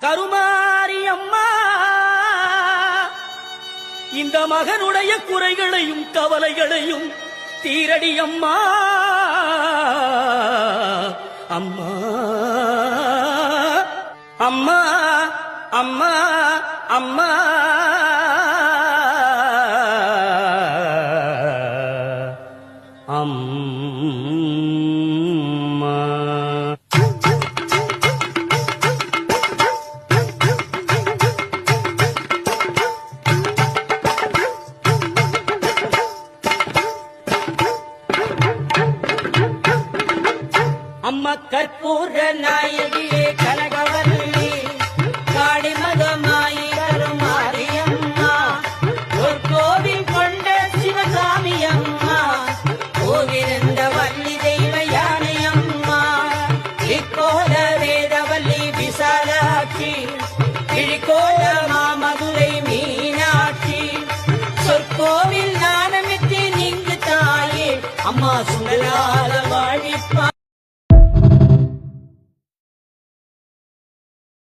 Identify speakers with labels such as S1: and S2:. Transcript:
S1: கருமாரி அம்மா இந்த மகனுடைய குறைகளையும் கவலைகளையும் தீரடி அம்மா. அம்மா அம்மா அம்மா அம்மா அம்மா. அம்மா கற்பூர நாயகியே கனகவல்லி காளிமகமாயி கருமாரியம்மா ஒரு கோவில் கொண்ட சிவகாமி அம்மா கோவிருந்த வள்ளி தெய்வ யானை அம்மா இக்கோல வேதவல்லி விசாலாட்சி கிழிக்கோல மாமதுரை மீனாட்சி சொற்கோவில் நாணமித்து நீங்கு தாயே அம்மா சுடலால்